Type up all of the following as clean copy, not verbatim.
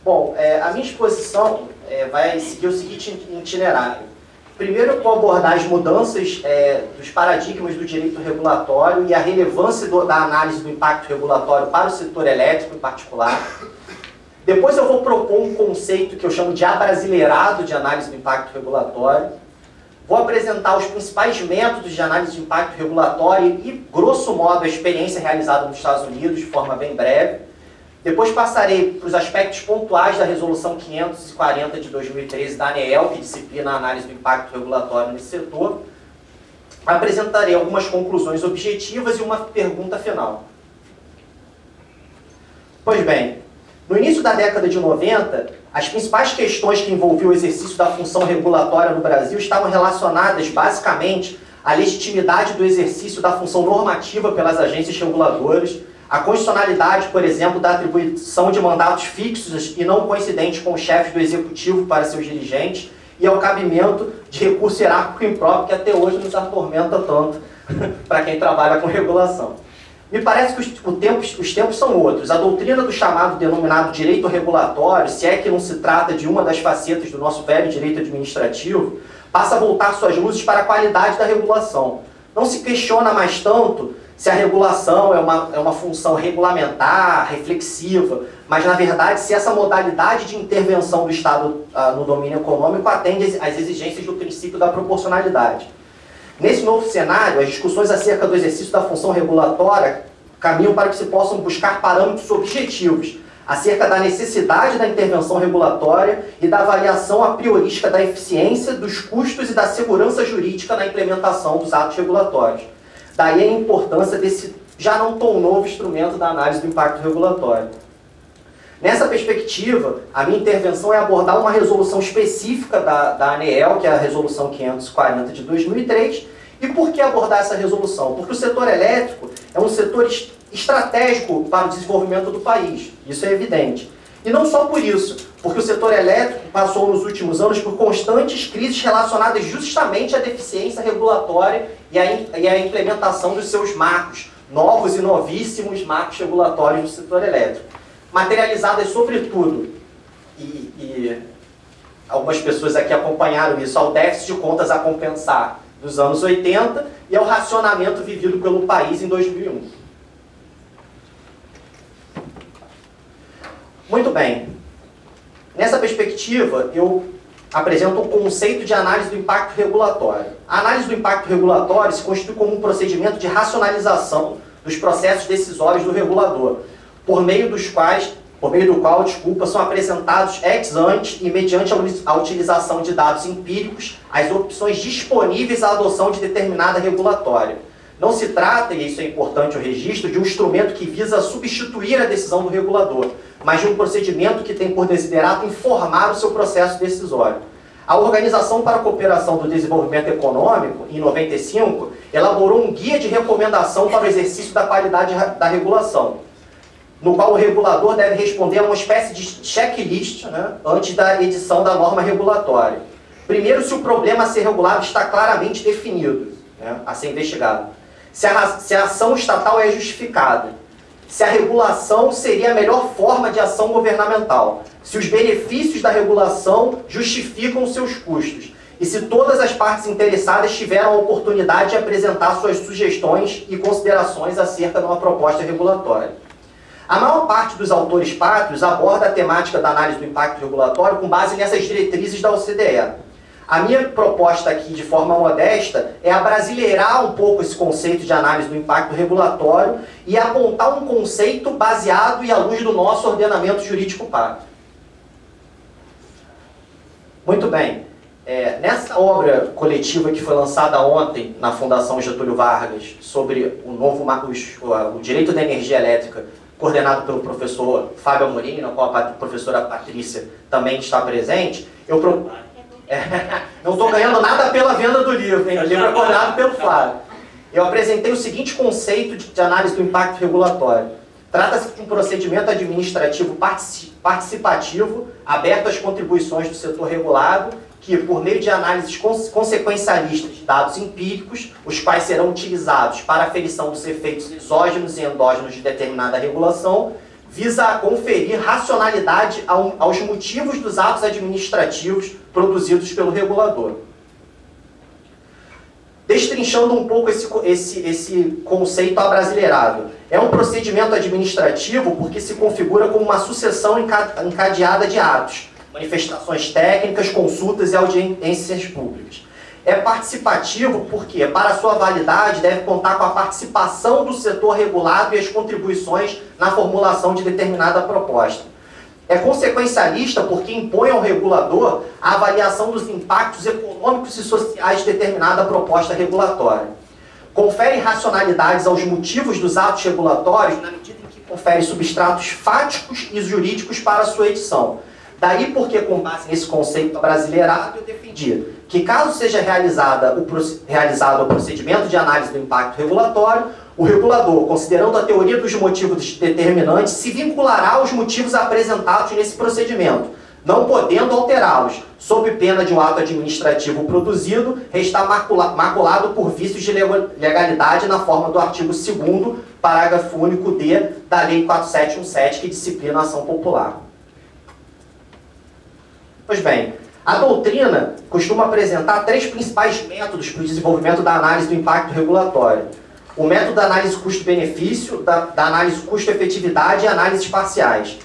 Bom, a minha exposição vai seguir o seguinte itinerário. Primeiro, eu vou abordar as mudanças dos paradigmas do direito regulatório e a relevância da análise do impacto regulatório para o setor elétrico em particular. Depois eu vou propor um conceito que eu chamo de abrasileirado de análise do impacto regulatório. Vou apresentar os principais métodos de análise de impacto regulatório e, grosso modo, a experiência realizada nos Estados Unidos, de forma bem breve. Depois passarei para os aspectos pontuais da Resolução 540 de 2013 da ANEEL, que disciplina a análise do impacto regulatório nesse setor. Apresentarei algumas conclusões objetivas e uma pergunta final. Pois bem, no início da década de 90, as principais questões que envolviam o exercício da função regulatória no Brasil estavam relacionadas, basicamente, à legitimidade do exercício da função normativa pelas agências reguladoras, a constitucionalidade, por exemplo, da atribuição de mandatos fixos e não coincidentes com os chefes do executivo para seus dirigentes e ao cabimento de recurso hierárquico impróprio que até hoje nos atormenta tanto para quem trabalha com regulação. Me parece que os tempos são outros. A doutrina do chamado denominado direito regulatório, se é que não se trata de uma das facetas do nosso velho direito administrativo, passa a voltar suas luzes para a qualidade da regulação. Não se questiona mais tanto se a regulação é uma função regulamentar, reflexiva, mas, na verdade, se essa modalidade de intervenção do Estado no domínio econômico atende às exigências do princípio da proporcionalidade. Nesse novo cenário, as discussões acerca do exercício da função regulatória caminham para que se possam buscar parâmetros objetivos acerca da necessidade da intervenção regulatória e da avaliação a priorística da eficiência, dos custos e da segurança jurídica na implementação dos atos regulatórios. Daí a importância desse já não tão novo instrumento da análise do impacto regulatório. Nessa perspectiva, a minha intervenção é abordar uma resolução específica da ANEEL, que é a Resolução 540 de 2003. E por que abordar essa resolução? Porque o setor elétrico é um setor estratégico para o desenvolvimento do país, isso é evidente. E não só por isso, porque o setor elétrico passou nos últimos anos por constantes crises relacionadas justamente à deficiência regulatória e à implementação dos seus marcos, novos e novíssimos marcos regulatórios do setor elétrico. Materializadas, sobretudo, e algumas pessoas aqui acompanharam isso, ao déficit de contas a compensar dos anos 80 e ao racionamento vivido pelo país em 2001. Muito bem. Nessa perspectiva, eu apresento um conceito de análise do impacto regulatório. A análise do impacto regulatório se constitui como um procedimento de racionalização dos processos decisórios do regulador, por meio do qual, são apresentados ex ante e mediante a utilização de dados empíricos as opções disponíveis à adoção de determinada regulatória. Não se trata, e isso é importante o registro, de um instrumento que visa substituir a decisão do regulador, mas de um procedimento que tem por desiderato informar o seu processo decisório. A Organização para a Cooperação do Desenvolvimento Econômico, em 95, elaborou um guia de recomendação para o exercício da qualidade da regulação, no qual o regulador deve responder a uma espécie de checklist, antes da edição da norma regulatória. Primeiro, se o problema a ser regulado está claramente definido, a ser investigado. Se a ação estatal é justificada. Se a regulação seria a melhor forma de ação governamental. Se os benefícios da regulação justificam os seus custos. E se todas as partes interessadas tiveram a oportunidade de apresentar suas sugestões e considerações acerca de uma proposta regulatória. A maior parte dos autores pátrios aborda a temática da análise do impacto regulatório com base nessas diretrizes da OCDE. A minha proposta aqui, de forma modesta, é abrasileirar um pouco esse conceito de análise do impacto regulatório e apontar um conceito baseado e à luz do nosso ordenamento jurídico pátrio. Muito bem. Nessa obra coletiva que foi lançada ontem na Fundação Getúlio Vargas sobre o direito da energia elétrica, coordenado pelo professor Fábio Amorim, na qual a professora Patrícia também está presente, não estou ganhando nada pela venda do livro, hein? O livro é coordenado pelo Flávio. Eu apresentei o seguinte conceito de análise do impacto regulatório. Trata-se de um procedimento administrativo participativo, aberto às contribuições do setor regulado, que, por meio de análises consequencialistas de dados empíricos, os quais serão utilizados para a aferição dos efeitos exógenos e endógenos de determinada regulação, visa conferir racionalidade aos motivos dos atos administrativos produzidos pelo regulador. Destrinchando um pouco esse conceito abrasileirado. É um procedimento administrativo porque se configura como uma sucessão encadeada de atos, manifestações técnicas, consultas e audiências públicas. É participativo porque, para sua validade, deve contar com a participação do setor regulado e as contribuições na formulação de determinada proposta. É consequencialista porque impõe ao regulador a avaliação dos impactos econômicos e sociais de determinada proposta regulatória. Confere racionalidades aos motivos dos atos regulatórios na medida em que confere substratos fáticos e jurídicos para a sua edição. Daí porque, com base nesse conceito abrasileirado, eu defendi que, caso seja realizado o procedimento de análise do impacto regulatório, o regulador, considerando a teoria dos motivos determinantes, se vinculará aos motivos apresentados nesse procedimento, não podendo alterá-los, sob pena de um ato administrativo produzido restar maculado por vícios de legalidade na forma do artigo 2º, parágrafo único D, da Lei 4717, que disciplina a ação popular. Pois bem, a doutrina costuma apresentar 3 principais métodos para o desenvolvimento da análise do impacto regulatório. O método da análise custo-benefício, da análise custo-efetividade e análises parciais.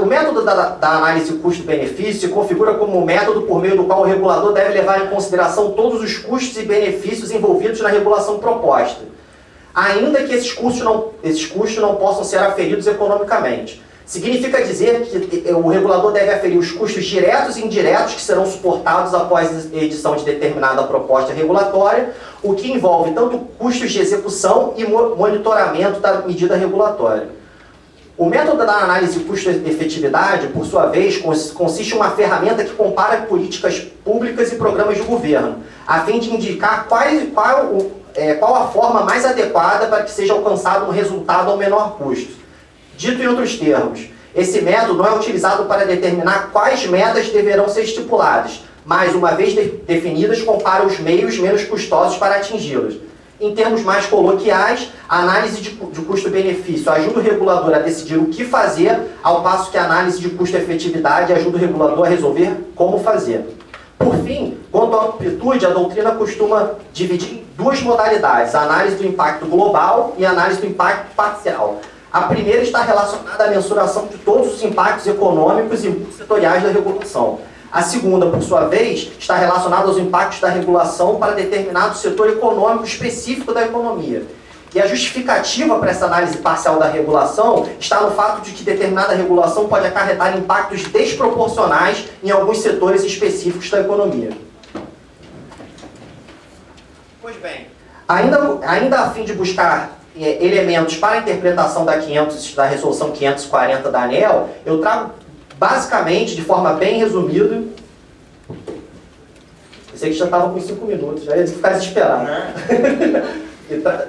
O método da análise custo-benefício se configura como um método por meio do qual o regulador deve levar em consideração todos os custos e benefícios envolvidos na regulação proposta, ainda que esses custos não possam ser aferidos economicamente. Significa dizer que o regulador deve aferir os custos diretos e indiretos que serão suportados após a edição de determinada proposta regulatória, o que envolve tanto custos de execução e monitoramento da medida regulatória. O método da análise custo-efetividade, por sua vez, consiste em uma ferramenta que compara políticas públicas e programas de governo, a fim de indicar qual a forma mais adequada para que seja alcançado um resultado ao menor custo. Dito em outros termos, esse método não é utilizado para determinar quais metas deverão ser estipuladas, mas, uma vez definidas, compara os meios menos custosos para atingi-las. Em termos mais coloquiais, a análise de custo-benefício ajuda o regulador a decidir o que fazer, ao passo que a análise de custo-efetividade ajuda o regulador a resolver como fazer. Por fim, quanto à amplitude, a doutrina costuma dividir em 2 modalidades, a análise do impacto global e a análise do impacto parcial. A primeira está relacionada à mensuração de todos os impactos econômicos e setoriais da regulação. A segunda, por sua vez, está relacionada aos impactos da regulação para determinado setor econômico específico da economia. E a justificativa para essa análise parcial da regulação está no fato de que determinada regulação pode acarretar impactos desproporcionais em alguns setores específicos da economia. Pois bem, ainda a fim de buscar elementos para a interpretação da resolução 540 da ANEEL, eu trago basicamente, de forma bem resumida, eu sei que já estava com 5 minutos, já ia ficar desesperado.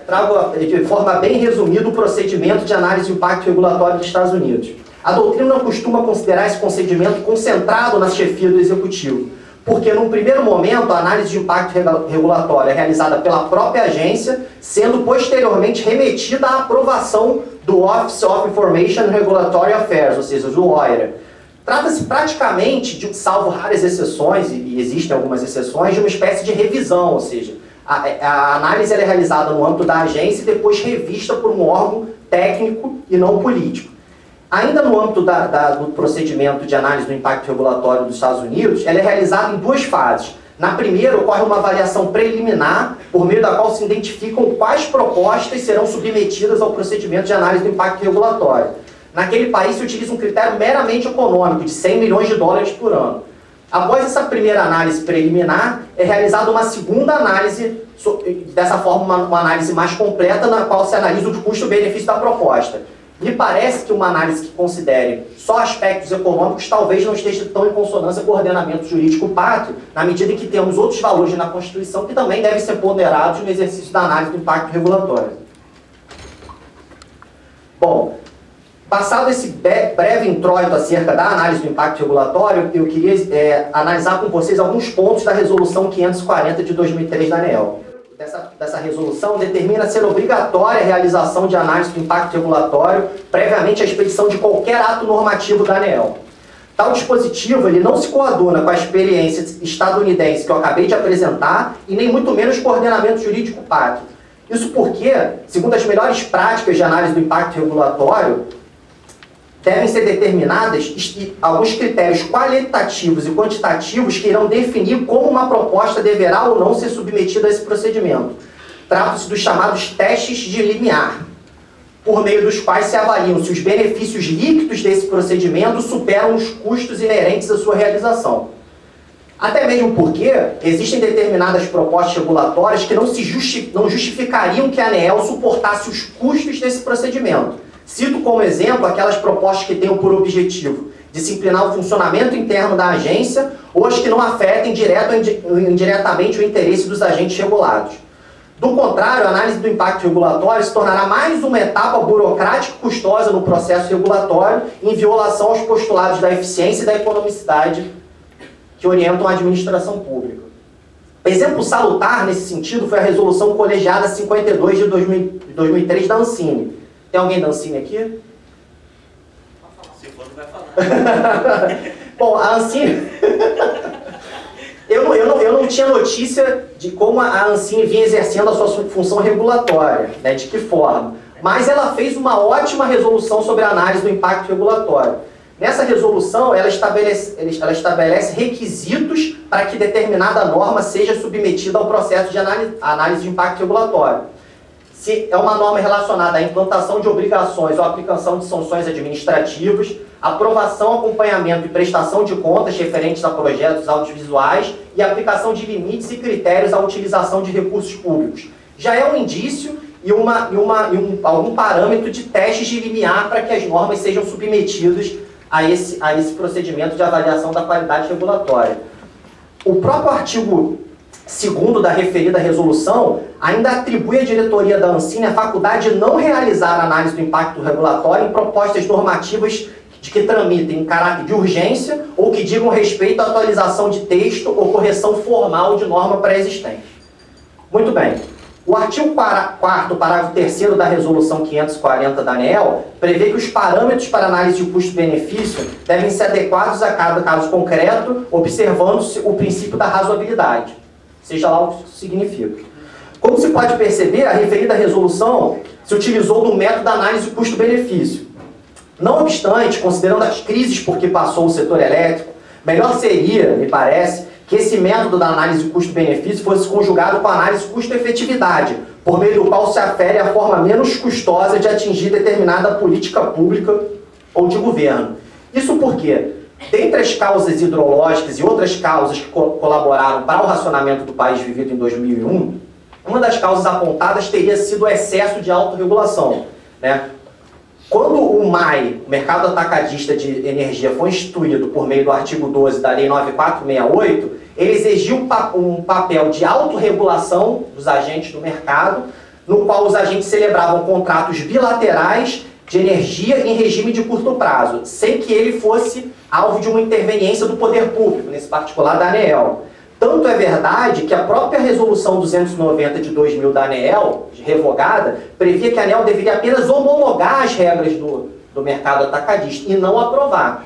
Trago de forma bem resumida o procedimento de análise de impacto regulatório dos Estados Unidos. A doutrina não costuma considerar esse procedimento concentrado na chefia do Executivo, porque, num primeiro momento, a análise de impacto regulatório é realizada pela própria agência, sendo posteriormente remetida à aprovação do Office of Information and Regulatory Affairs, ou seja, do OIRA. Trata-se praticamente, salvo raras exceções, e existem algumas exceções, de uma espécie de revisão, ou seja, a análise é realizada no âmbito da agência e depois revista por um órgão técnico e não político. Ainda no âmbito do procedimento de análise do impacto regulatório dos Estados Unidos, ela é realizada em 2 fases. Na primeira, ocorre uma avaliação preliminar, por meio da qual se identificam quais propostas serão submetidas ao procedimento de análise do impacto regulatório. Naquele país se utiliza um critério meramente econômico, de 100 milhões de dólares por ano. Após essa primeira análise preliminar, é realizada uma segunda análise, dessa forma uma análise mais completa, na qual se analisa o custo-benefício da proposta. Me parece que uma análise que considere só aspectos econômicos talvez não esteja tão em consonância com o ordenamento jurídico pátrio, na medida em que temos outros valores na Constituição que também devem ser ponderados no exercício da análise do impacto regulatório. Bom, passado esse breve introito acerca da análise do impacto regulatório, eu queria analisar com vocês alguns pontos da Resolução 540 de 2003 da ANEEL. dessa resolução determina ser obrigatória a realização de análise do impacto regulatório previamente à expedição de qualquer ato normativo da ANEEL. Tal dispositivo ele não se coaduna com a experiência estadunidense que eu acabei de apresentar e nem muito menos com o ordenamento jurídico pátrio. Isso porque, segundo as melhores práticas de análise do impacto regulatório, devem ser determinadas alguns critérios qualitativos e quantitativos que irão definir como uma proposta deverá ou não ser submetida a esse procedimento. Trata-se dos chamados testes de limiar, por meio dos quais se avaliam se os benefícios líquidos desse procedimento superam os custos inerentes à sua realização. Até mesmo porque existem determinadas propostas regulatórias que não justificariam que a ANEEL suportasse os custos desse procedimento. Cito como exemplo aquelas propostas que tenham por objetivo disciplinar o funcionamento interno da agência ou as que não afetem direto ou indiretamente o interesse dos agentes regulados. Do contrário, a análise do impacto regulatório se tornará mais uma etapa burocrática e custosa no processo regulatório, em violação aos postulados da eficiência e da economicidade que orientam a administração pública. Exemplo salutar nesse sentido foi a Resolução Colegiada 52 de 2003 da Ancine. Tem alguém da Ancine aqui? Se for, não vai falar. Bom, a Ancine... Eu não tinha notícia de como a Ancine vinha exercendo a sua função regulatória, né, de que forma. Mas ela fez uma ótima resolução sobre a análise do impacto regulatório. Nessa resolução, ela estabelece requisitos para que determinada norma seja submetida ao processo de análise de impacto regulatório. Se é uma norma relacionada à implantação de obrigações ou aplicação de sanções administrativas, aprovação, acompanhamento e prestação de contas referentes a projetos audiovisuais e aplicação de limites e critérios à utilização de recursos públicos. Já é um indício e algum parâmetro de testes de limiar para que as normas sejam submetidas a esse procedimento de avaliação da qualidade regulatória. O próprio artigo 2º da referida resolução ainda atribui à diretoria da Ancine a faculdade de não realizar análise do impacto regulatório em propostas normativas de que tramitem em caráter de urgência ou que digam respeito à atualização de texto ou correção formal de norma pré-existente. Muito bem. O artigo 4º, parágrafo 3º da Resolução 540 da ANEEL prevê que os parâmetros para análise de custo-benefício devem ser adequados a cada caso concreto, observando-se o princípio da razoabilidade, seja lá o que isso significa. Como se pode perceber, a referida resolução se utilizou do método da análise de custo-benefício. Não obstante, considerando as crises por que passou o setor elétrico, melhor seria, me parece, que esse método da análise de custo-benefício fosse conjugado com a análise de custo-efetividade, por meio do qual se afere a forma menos custosa de atingir determinada política pública ou de governo. Isso porque, dentre as causas hidrológicas e outras causas que colaboraram para o racionamento do país vivido em 2001, uma das causas apontadas teria sido o excesso de autorregulação, né? Quando o MAE, o Mercado Atacadista de Energia, foi instituído por meio do artigo 12 da Lei 9468, ele exigiu um papel de autorregulação dos agentes do mercado, no qual os agentes celebravam contratos bilaterais de energia em regime de curto prazo, sem que ele fosse alvo de uma interveniência do poder público, nesse particular da ANEEL. Tanto é verdade que a própria Resolução 290 de 2000 da ANEEL, revogada, previa que a ANEEL deveria apenas homologar as regras do mercado atacadista e não aprovar.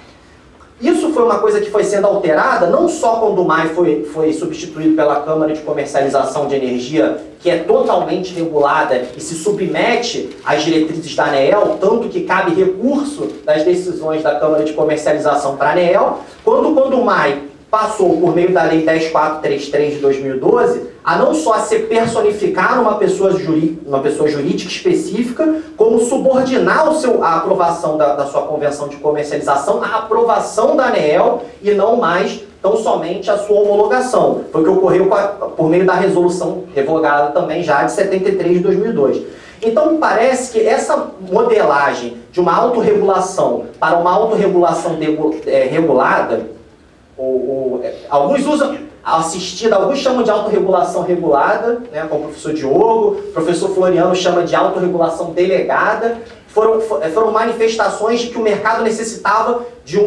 Isso foi uma coisa que foi sendo alterada, não só quando o MAE foi substituído pela Câmara de Comercialização de Energia, que é totalmente regulada e se submete às diretrizes da ANEEL, tanto que cabe recurso das decisões da Câmara de Comercialização para a ANEEL, quando o MAE passou, por meio da Lei 10433 de 2012, a não só se personificar numa pessoa jurídica específica, como subordinar a aprovação da sua convenção de comercialização à aprovação da ANEEL e não mais tão somente a sua homologação. Foi o que ocorreu por meio da resolução revogada também já de 73 de 2002. Então, parece que essa modelagem de uma autorregulação para uma autorregulação regulada, alguns usam assistida, alguns chamam de autorregulação regulada, né, como o professor Diogo, o professor Floriano chama de autorregulação delegada, foram manifestações de que o mercado necessitava de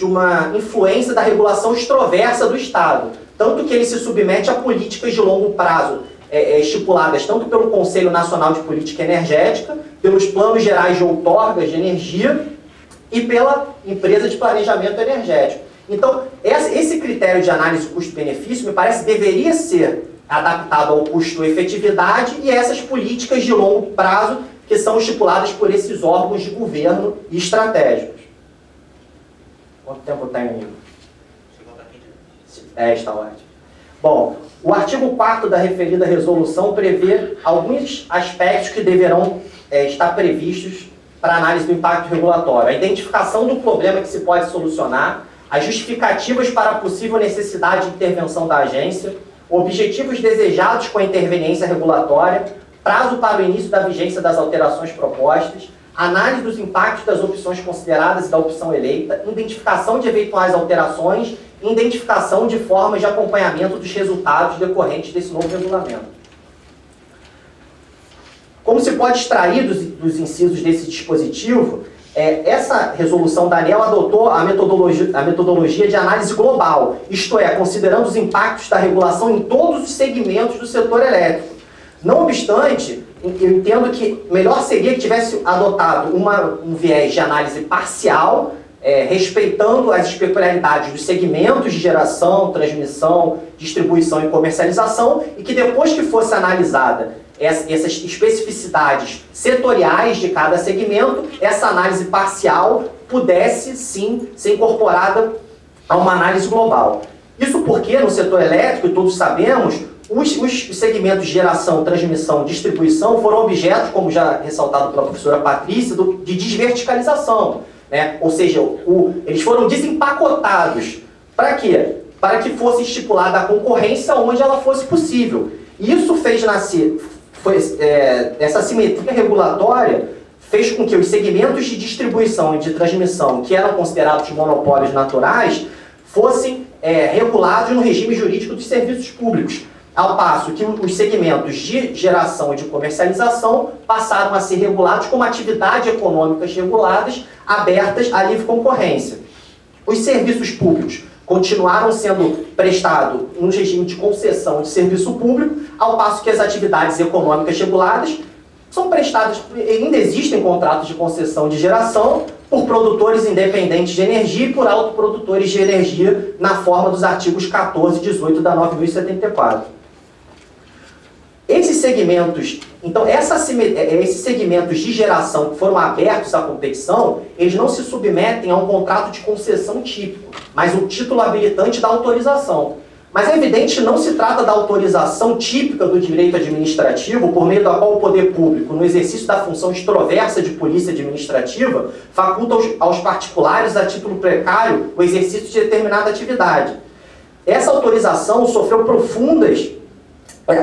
uma influência da regulação extroversa do Estado, tanto que ele se submete a políticas de longo prazo estipuladas tanto pelo Conselho Nacional de Política Energética, pelos Planos Gerais de Outorgas de Energia e pela Empresa de Planejamento Energético. Então, esse critério de análise custo-benefício, me parece, deveria ser adaptado ao custo-efetividade e essas políticas de longo prazo que são estipuladas por esses órgãos de governo e estratégicos. Quanto tempo tem, amigo? Está ótimo. Bom, o artigo 4º da referida resolução prevê alguns aspectos que deverão estar previstos para a análise do impacto regulatório. A identificação do problema que se pode solucionar, as justificativas para a possível necessidade de intervenção da agência, objetivos desejados com a interveniência regulatória, prazo para o início da vigência das alterações propostas, análise dos impactos das opções consideradas e da opção eleita, identificação de eventuais alterações e identificação de formas de acompanhamento dos resultados decorrentes desse novo regulamento. Como se pode extrair dos incisos desse dispositivo, essa resolução da ANEEL adotou a metodologia de análise global, isto é, considerando os impactos da regulação em todos os segmentos do setor elétrico. Não obstante, eu entendo que melhor seria que tivesse adotado um viés de análise parcial, respeitando as peculiaridades dos segmentos de geração, transmissão, distribuição e comercialização, e que depois que fosse analisada essas especificidades setoriais de cada segmento, essa análise parcial pudesse, sim, ser incorporada a uma análise global. Isso porque, no setor elétrico, todos sabemos, os segmentos de geração, transmissão e distribuição foram objetos, como já ressaltado pela professora Patrícia, de desverticalização. Né? Ou seja, eles foram desempacotados. Para quê? Para que fosse estipulada a concorrência onde ela fosse possível. Isso fez nascer... essa simetria regulatória fez com que os segmentos de distribuição e de transmissão, que eram considerados monopólios naturais, fossem regulados no regime jurídico dos serviços públicos, ao passo que os segmentos de geração e de comercialização passaram a ser regulados como atividades econômicas reguladas, abertas à livre concorrência. Os serviços públicos continuaram sendo prestados no regime de concessão de serviço público, ao passo que as atividades econômicas reguladas são prestadas, ainda existem contratos de concessão de geração por produtores independentes de energia e por autoprodutores de energia na forma dos artigos 14 e 18 da 9.074. Esses segmentos, então, esses segmentos de geração que foram abertos à competição, eles não se submetem a um contrato de concessão típico, mas o título habilitante da autorização. Mas é evidente que não se trata da autorização típica do direito administrativo, por meio da qual o poder público, no exercício da função extroversa de polícia administrativa, faculta aos particulares, a título precário, o exercício de determinada atividade. Essa autorização sofreu profundas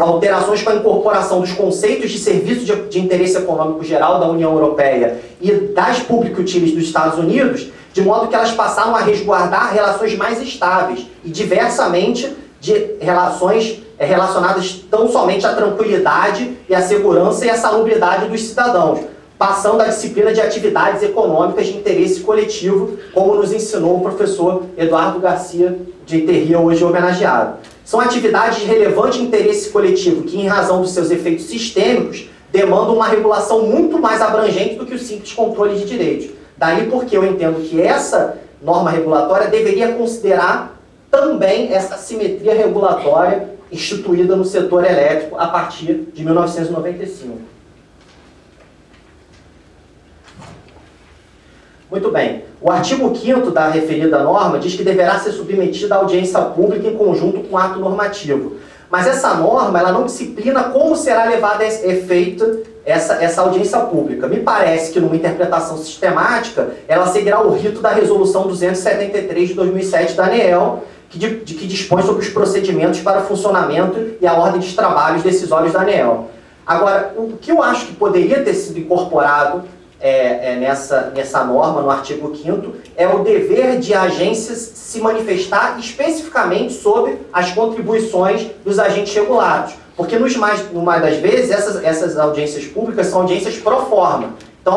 alterações com a incorporação dos conceitos de serviço de interesse econômico geral da União Europeia e das public utilities dos Estados Unidos, de modo que elas passaram a resguardar relações mais estáveis e diversamente de relações relacionadas tão somente à tranquilidade e à segurança e à salubridade dos cidadãos, passando à disciplina de atividades econômicas de interesse coletivo, como nos ensinou o professor Eduardo Garcia de Terria, hoje homenageado. São atividades de relevante interesse coletivo que, em razão dos seus efeitos sistêmicos, demandam uma regulação muito mais abrangente do que o simples controle de direitos. Daí porque eu entendo que essa norma regulatória deveria considerar também essa simetria regulatória instituída no setor elétrico a partir de 1995. Muito bem. O artigo 5º da referida norma diz que deverá ser submetida à audiência pública em conjunto com o ato normativo. Mas essa norma ela não disciplina como será levada a efeito essa audiência pública. Me parece que, numa interpretação sistemática, ela seguirá o rito da Resolução 273 de 2007 da ANEEL, que dispõe sobre os procedimentos para o funcionamento e a ordem de trabalhos decisórios da ANEEL. Agora, o que eu acho que poderia ter sido incorporado nessa norma, no artigo 5º, é o dever de agências se manifestar especificamente sobre as contribuições dos agentes regulados. Porque, numa das vezes, essas audiências públicas são audiências pro forma. Então,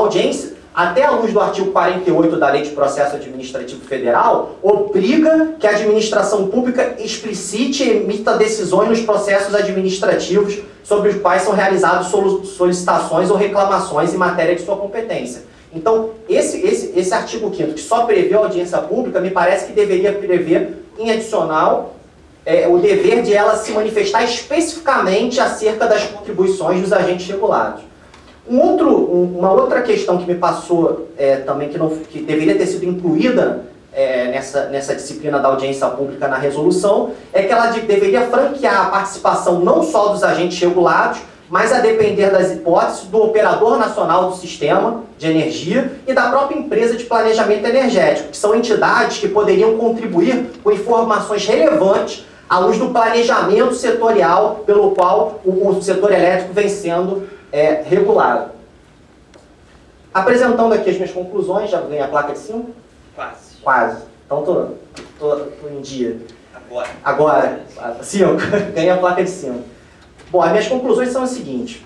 até à luz do artigo 48 da Lei de Processo Administrativo Federal, obriga que a administração pública explicite e emita decisões nos processos administrativos sobre os quais são realizadas solicitações ou reclamações em matéria de sua competência. Então, esse artigo 5º, que só prevê a audiência pública, me parece que deveria prever, em adicional, o dever de ela se manifestar especificamente acerca das contribuições dos agentes regulados. Uma outra questão que me passou também, que deveria ter sido incluída nessa disciplina da audiência pública na resolução, é que ela deveria franquear a participação não só dos agentes regulados, mas a depender das hipóteses do operador nacional do sistema de energia e da própria empresa de planejamento energético, que são entidades que poderiam contribuir com informações relevantes à luz do planejamento setorial pelo qual o setor elétrico vem sendo regulado. Apresentando aqui as minhas conclusões, já ganhei a placa de 5? Quase. Então tô em dia. Agora. 5. Ganhei a placa de 5. Bom, as minhas conclusões são as seguintes.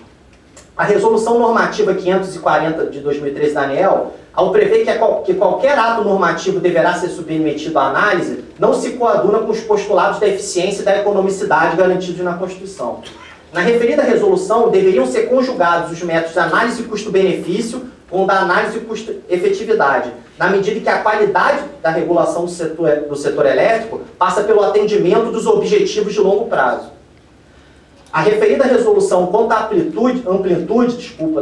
A Resolução Normativa 540 de 2013 da ANEEL, ao prever que qualquer ato normativo deverá ser submetido à análise, não se coaduna com os postulados da eficiência e da economicidade garantidos na Constituição. Na referida resolução, deveriam ser conjugados os métodos de análise custo-benefício com da análise custo-efetividade, na medida que a qualidade da regulação do setor elétrico passa pelo atendimento dos objetivos de longo prazo. A referida resolução, quanto à amplitude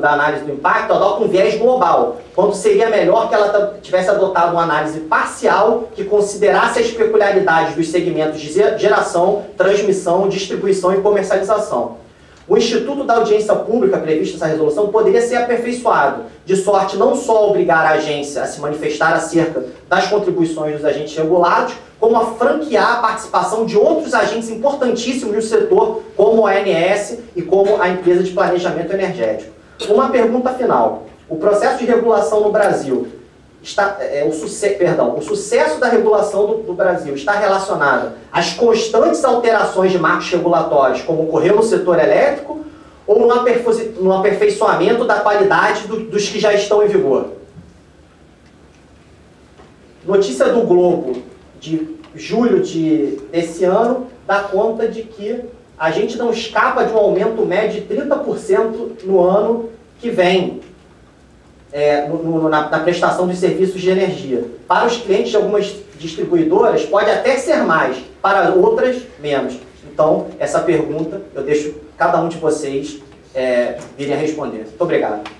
da análise do impacto, adota um viés global, quando seria melhor que ela tivesse adotado uma análise parcial que considerasse as peculiaridades dos segmentos de geração, transmissão, distribuição e comercialização. O Instituto da Audiência Pública previsto nessa resolução poderia ser aperfeiçoado, de sorte não só a obrigar a agência a se manifestar acerca das contribuições dos agentes regulados, como a franquear a participação de outros agentes importantíssimos no setor, como a ANS e como a empresa de planejamento energético. Uma pergunta final. O processo de regulação no Brasil, o sucesso da regulação do Brasil está relacionado às constantes alterações de marcos regulatórios, como ocorreu no setor elétrico, ou no aperfeiçoamento da qualidade dos que já estão em vigor? Notícia do Globo, de julho desse ano, dá conta de que a gente não escapa de um aumento médio de 30% no ano que vem na prestação dos serviços de energia. Para os clientes de algumas distribuidoras pode até ser mais, para outras menos. Então, essa pergunta eu deixo cada um de vocês virem a responder. Muito obrigado.